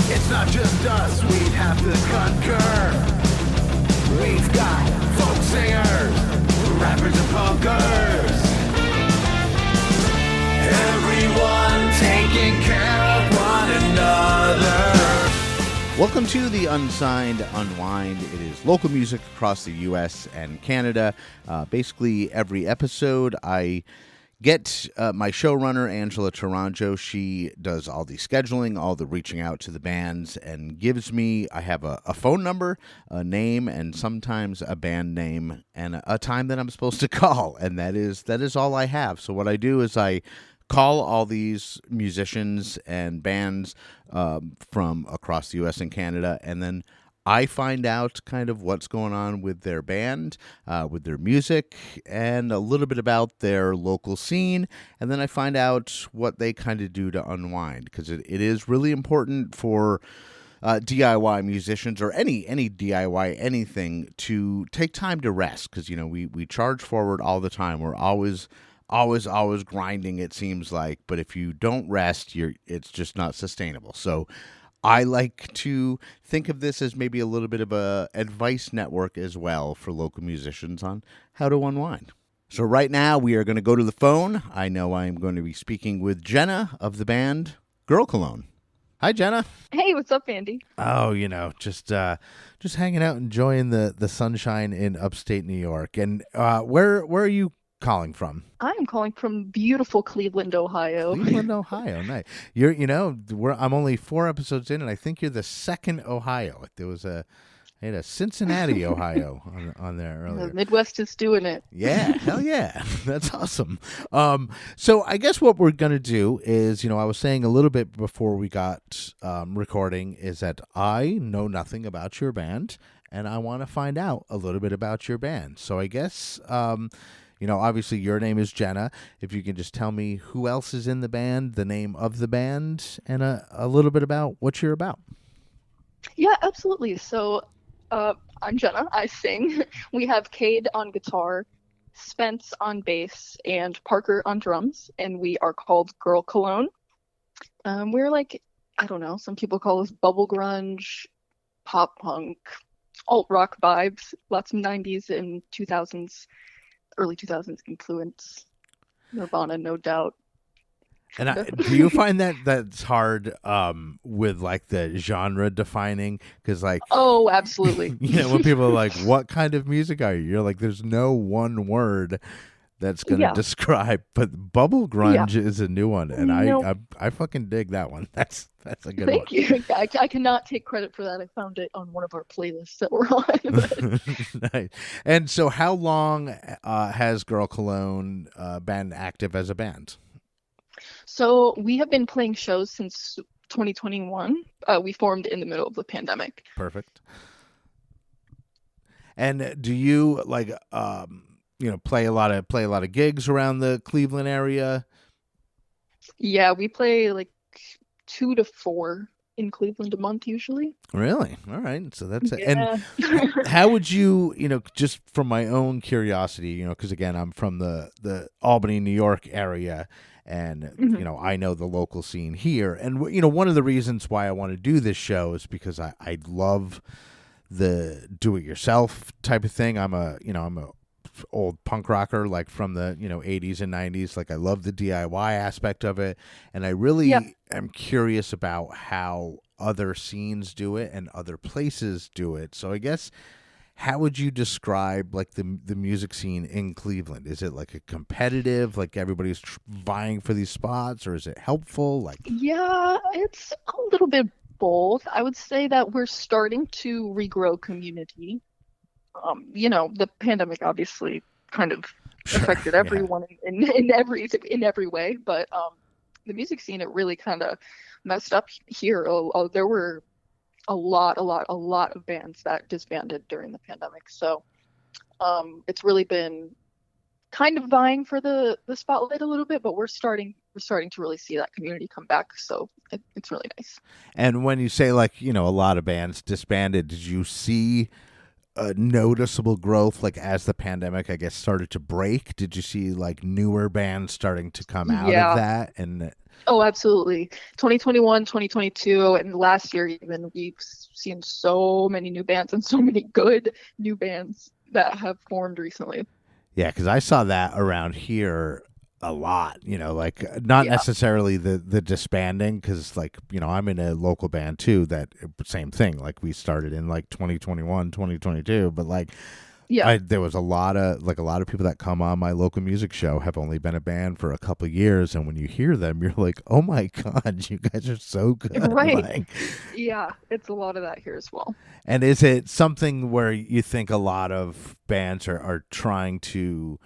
It's not just us, we have to concur. We've got folk singers, rappers and punkers. Everyone taking care of one another. Welcome to the Unsigned Unwind. It is local music across the U.S. and Canada. Basically, every episode I get my showrunner, Angela Tourangeau. She does all the scheduling, all the reaching out to the bands, and gives me, I have a phone number, a name, and sometimes a band name, and a time that I'm supposed to call. And that is all I have. So what I do is I call all these musicians and bands from across the U.S. and Canada, and then I find out kind of what's going on with their band, with their music, and a little bit about their local scene, and then I find out what they kind of do to unwind, because it is really important for DIY musicians or any DIY anything to take time to rest, because we charge forward all the time. We're always grinding, it seems like, but if you don't rest, it's just not sustainable. So I like to think of this as maybe a little bit of a advice network as well for local musicians on how to unwind. So right now we are going to go to the phone. I know I'm going to be speaking with Jenna of the band Girl Cologne. Hi, Jenna. Hey, what's up, Andy? Oh, just hanging out, enjoying the sunshine in upstate New York. And where are you calling from? I am calling from beautiful Cleveland, Ohio. Cleveland, Ohio, nice. I'm only 4 episodes in, and I think you're the second Ohio. I had a Cincinnati, Ohio on there earlier. The Midwest is doing it. Yeah, hell yeah, that's awesome. So I guess what we're gonna do is, I was saying a little bit before we got recording, is that I know nothing about your band, and I want to find out a little bit about your band. So I guess. Obviously your name is Jenna. If you can just tell me who else is in the band, the name of the band, and a little bit about what you're about. Yeah, absolutely. So I'm Jenna. I sing. We have Cade on guitar, Spence on bass, and Parker on drums, and we are called Girl Cologne. We're like, I don't know, some people call us bubble grunge, pop punk, alt rock vibes, lots of 90s and 2000s. Early 2000s influence. Nirvana, no doubt. And do you find that's hard with like the genre defining? Because oh, absolutely. When people are like, "What kind of music are you?" You're like, "There's no one word that's going to describe." But bubble grunge is a new one, and I fucking dig that one. That's a good one. Thank you. I cannot take credit for that. I found it on one of our playlists that we're on. Nice. And so, how long has Girl Cologne been active as a band? So we have been playing shows since 2021. We formed in the middle of the pandemic. Perfect. And do you play a lot of gigs around the Cleveland area? Yeah, we play like 2 to 4 in Cleveland a month usually. Really? All right. So that's it. Yeah. And how would you, just from my own curiosity, because again, I'm from the Albany, New York area, and I know the local scene here. And one of the reasons why I want to do this show is because I love the do-it-yourself type of thing. I'm a old punk rocker, like from the 80s and 90s. Like I love the DIY aspect of it, and I really am curious about how other scenes do it and other places do it. So I guess, how would you describe like the music scene in Cleveland? Is it like a competitive, like everybody's vying for these spots, or is it helpful? Like, yeah, it's a little bit both. I would say that we're starting to regrow community. The pandemic obviously kind of affected everyone in every way, but the music scene, it really kind of messed up here. There were a lot of bands that disbanded during the pandemic, so it's really been kind of vying for the spotlight a little bit, but we're starting to really see that community come back, so it's really nice. And when you say a lot of bands disbanded, did you see a noticeable growth, like as the pandemic, I guess, started to break? Did you see like newer bands starting to come out of that? And Oh, absolutely. 2021, 2022, and last year even, we've seen so many new bands and so many good new bands that have formed recently. Yeah, because I saw that around here a lot. Like not Yeah. necessarily the disbanding, because like I'm in a local band too. That same thing. Like we started in like 2021, 2022, but like Yeah. there was a lot of people that come on my local music show have only been a band for a couple of years, and when you hear them, you're like, oh my god, you guys are so good. Right. Like, Yeah, it's a lot of that here as well. and is it something where you think a lot of bands are trying to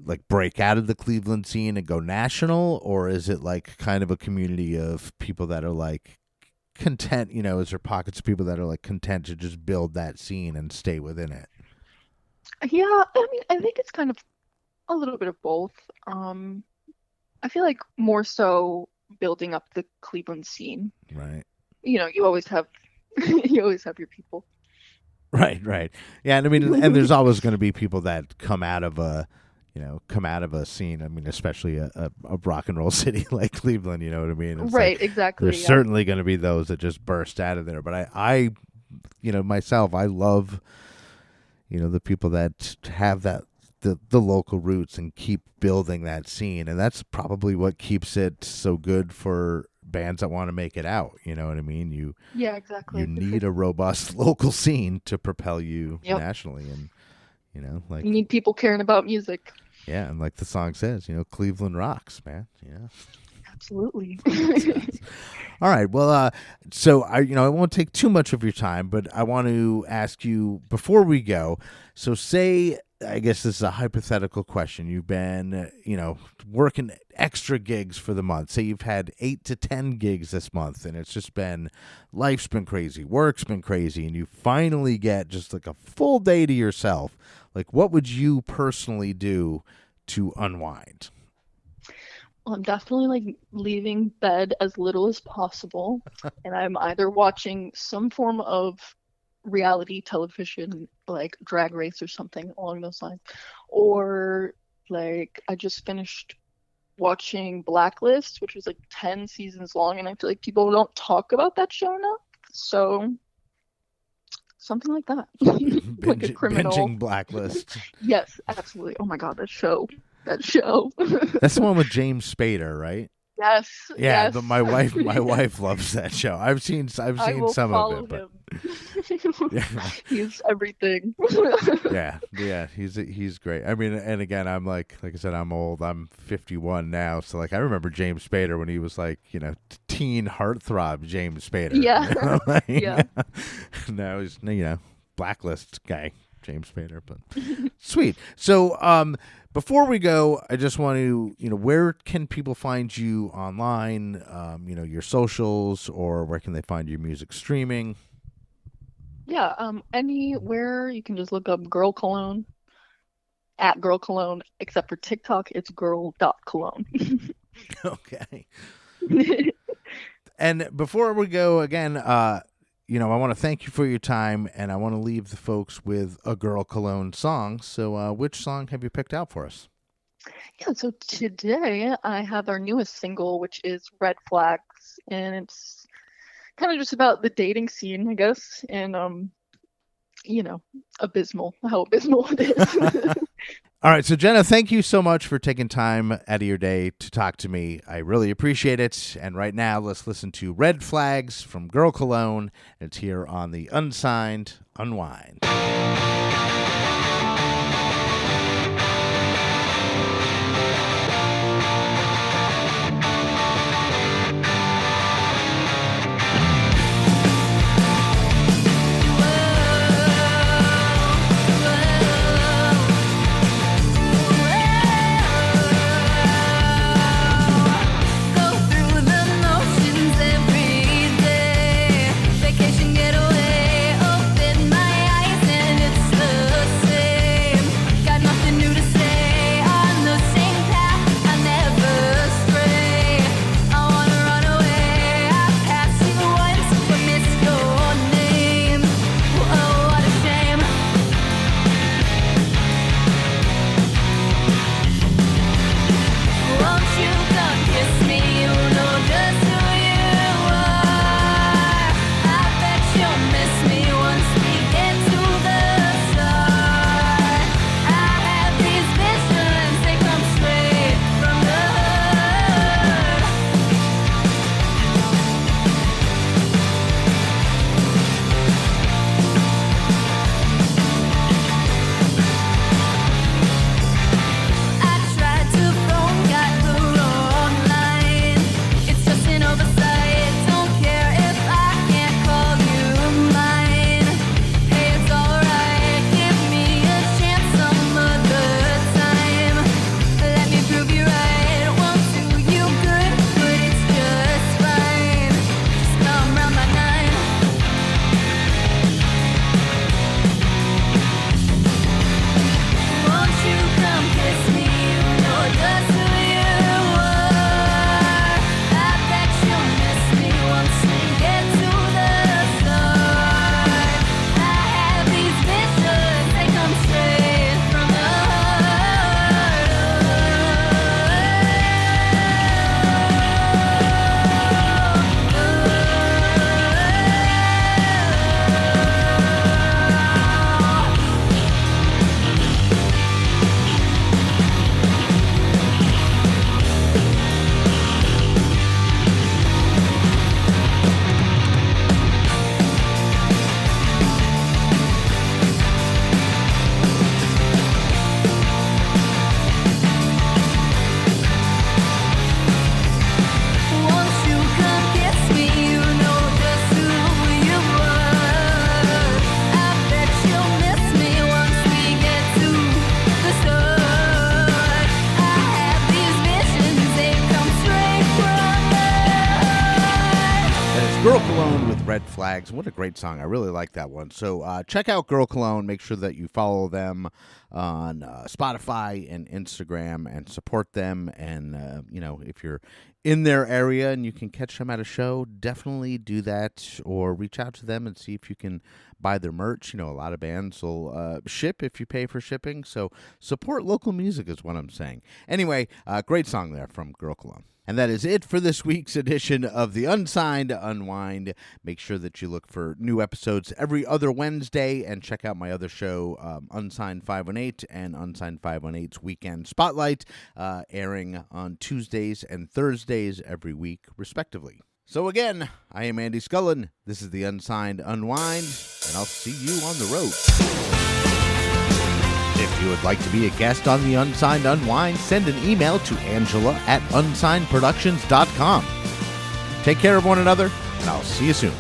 like break out of the Cleveland scene and go national, or is it like kind of a community of people that are like content? Is there pockets of people that are like content to just build that scene and stay within it? Yeah, I mean, I think it's kind of a little bit of both. I feel like more so building up the Cleveland scene. Right. You always have you always have your people. Right. Yeah, and I mean, and there's always going to be people that come out of a scene. I mean, especially a rock and roll city like Cleveland. You know what I mean? It's Right, like, exactly. there's Yeah. certainly going to be those that just burst out of there. But I myself, I love, the people that have the local roots and keep building that scene, and that's probably what keeps it so good for bands that want to make it out. You know what I mean? Yeah, exactly. You need a robust local scene to propel you Yep. nationally, and like You need people caring about music. yeah, and like the song says, Cleveland rocks, man. Yeah. Absolutely. All right. Well, so I won't take too much of your time, but I want to ask you before we go. So, say, I guess this is a hypothetical question. You've been, working extra gigs for the month. Say you've had 8 to 10 gigs this month, and it's just been, life's been crazy, work's been crazy, and you finally get just like a full day to yourself. Like, what would you personally do to unwind? Well, I'm definitely like leaving bed as little as possible, and I'm either watching some form of reality television, like Drag Race or something along those lines, or like I just finished watching Blacklist, which was like 10 seasons long, and I feel like people don't talk about that show enough. So something like that. Like a criminal. Binging Blacklist. Yes, absolutely. Oh my God, that show. That show. That's the one with James Spader, right? Yes. Yeah, Yes. my wife loves that show. I've seen I will some follow of it, him. Yeah. He's everything. yeah, he's great. I mean, and again, I'm like I said, I'm old. I'm 51 now, so like I remember James Spader when he was like, teen heartthrob James Spader. Yeah. Like, Yeah. Now he's Blacklist guy James Spader, but sweet. So, before we go, I just want to, where can people find you online? Your socials, or where can they find your music streaming? Yeah, anywhere you can just look up Girl Cologne at Girl Cologne, except for TikTok, it's girl.cologne. Okay. And before we go again, I want to thank you for your time, and I want to leave the folks with a Girl Cologne song. So, which song have you picked out for us? Yeah, so today I have our newest single, which is Red Flags, and it's kind of just about the dating scene, I guess, and abysmal, how abysmal it is. All right, so Jenna, thank you so much for taking time out of your day to talk to me. I really appreciate it. And right now, let's listen to Red Flags from Girl Cologne. It's here on the Unsigned Unwind. Vacation getaway, open my eyes and it's Red Flags. What a great song. I really like that one. So check out Girl Cologne. Make sure that you follow them on Spotify and Instagram and support them. And, if you're in their area and you can catch them at a show, definitely do that, or reach out to them and see if you can buy their merch. A lot of bands will ship if you pay for shipping. So support local music is what I'm saying. Anyway, great song there from Girl Cologne. And that is it for this week's edition of the Unsigned Unwind. Make sure that you look for new episodes every other Wednesday and check out my other show, Unsigned 518 and Unsigned 518's Weekend Spotlight, airing on Tuesdays and Thursdays every week, respectively. So again, I am Andy Scullin. This is the Unsigned Unwind, and I'll see you on the road. If you would like to be a guest on the Unsigned Unwind, send an email to Angela@unsignedproductions.com. Take care of one another, and I'll see you soon.